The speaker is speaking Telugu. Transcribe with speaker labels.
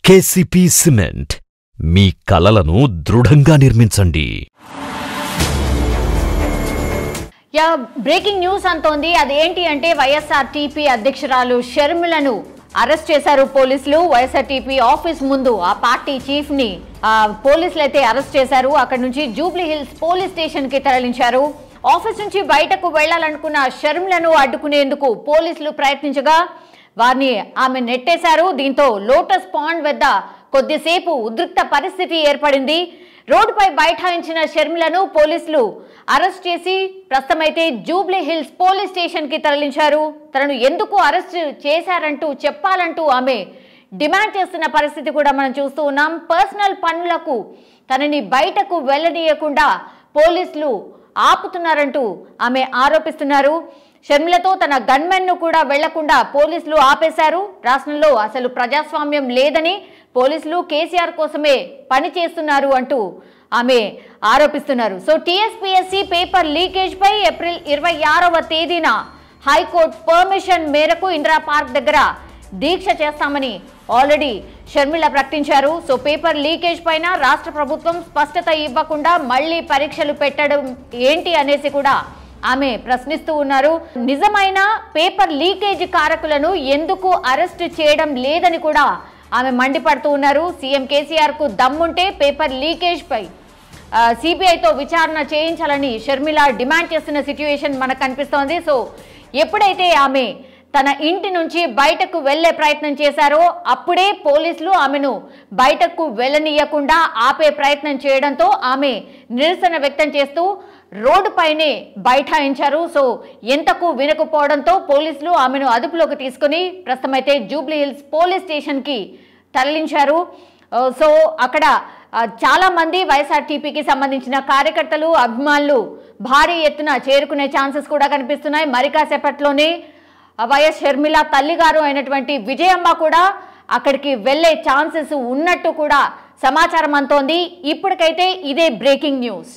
Speaker 1: కేసీపీ సిమెంట్ మీ కలలను దృఢంగా నిర్మించండి.
Speaker 2: బ్రేకింగ్ న్యూస్ అంటోంది. అదేంటి అంటే వైఎస్ఆర్టీపీ అధ్యక్షురాలు షర్మిలను అరెస్ట్ చేశారు పోలీసులు. వైఎస్ఆర్టీపీ ఆఫీస్ ముందు ఆ పార్టీ చీఫ్ ని పోలీసులు అయితే అరెస్ట్ చేశారు. అక్కడ నుంచి జూబ్లీ హిల్స్ పోలీస్ స్టేషన్ కి తరలించారు. ఆఫీస్ నుంచి బయటకు వెళ్లాలనుకున్న షర్మిలను అడ్డుకునేందుకు పోలీసులు ప్రయత్నించగా వారిని ఆమె నెట్టేశారు. దీంతో లోటస్ పాండ్ వద్ద కొద్దిసేపు ఉద్రిక్త పరిస్థితి ఏర్పడింది. రోడ్డుపై బైఠాయించిన షర్మిలను పోలీసులు అరెస్ట్ చేసి ప్రస్తుతమైతే జూబ్లీ హిల్స్ పోలీస్ స్టేషన్ కి తరలించారు. తనను ఎందుకు అరెస్ట్ చేశారంటూ చెప్పాలంటూ ఆమె డిమాండ్ చేస్తున్న పరిస్థితి కూడా మనం చూస్తూ ఉన్నాం. పర్సనల్ పనులకు తనని బయటకు వెళ్లనీయకుండా పోలీసులు ఆపుతున్నారంటూ ఆమె ఆరోపిస్తున్నారు. షర్మిలతో తన గన్మెన్ ను కూడా వెళ్లకుండా పోలీసులు ఆపేశారు. రాష్ట్రంలో అసలు ప్రజాస్వామ్యం లేదని, పోలీసులు కేసీఆర్ కోసమే పని చేస్తున్నారు అంటూ ఆమె ఆరోపిస్తున్నారు. సో టీఎస్పీఎస్సీ పేపర్ లీకేజ్ పై ఏప్రిల్ 26వ తేదీన హైకోర్టు పర్మిషన్ మేరకు ఇందిరా పార్క్ దగ్గర దీక్ష చేస్తామని ఆల్రెడీ షర్మిల ప్రకటించారు. సో పేపర్ లీకేజ్ పైన రాష్ట్ర ప్రభుత్వం స్పష్టత ఇవ్వకుండా మళ్లీ పరీక్షలు పెట్టడం ఏంటి అనేసి కూడా ఆమె ప్రశ్నిస్తూ ఉన్నారు. నిజమైన పేపర్ లీకేజ్ కారకులను ఎందుకు అరెస్ట్ చేయడం లేదని కూడా ఆమె మండిపడుతూ ఉన్నారు. సీఎం కేసీఆర్ కు దమ్ముంటే పేపర్ లీకేజ్ పై సిబిఐతో విచారణ చేయించాలని షర్మిల డిమాండ్ చేస్తున్న సిచ్యువేషన్ మనకు కనిపిస్తోంది. సో ఎప్పుడైతే ఆమె తన ఇంటి నుంచి బయటకు వెళ్లే ప్రయత్నం చేశారో అప్పుడే పోలీసులు ఆమెను బయటకు వెళ్లనీయకుండా ఆపే ప్రయత్నం చేయడంతో ఆమె నిరసన వ్యక్తం చేస్తూ రోడ్డుపైనే బైఠాయించారు. సో ఎంతకు వినకపోవడంతో పోలీసులు ఆమెను అదుపులోకి తీసుకుని ప్రస్తుతమైతే జూబ్లీ హిల్స్ పోలీస్ స్టేషన్ కి తరలించారు. సో అక్కడ చాలా మంది వైఎస్ఆర్టీపీకి సంబంధించిన కార్యకర్తలు, అభిమానులు భారీ ఎత్తున చేరుకునే ఛాన్సెస్ కూడా కనిపిస్తున్నాయి. మరి కాసేపట్లోనే వైఎస్ షర్మిల తల్లిగారు అయినటువంటి విజయమ్మ కూడా అక్కడికి వెళ్లే ఛాన్సెస్ ఉన్నట్టు కూడా సమాచారం అంతోంది. ఇప్పటికైతే ఇదే బ్రేకింగ్ న్యూస్.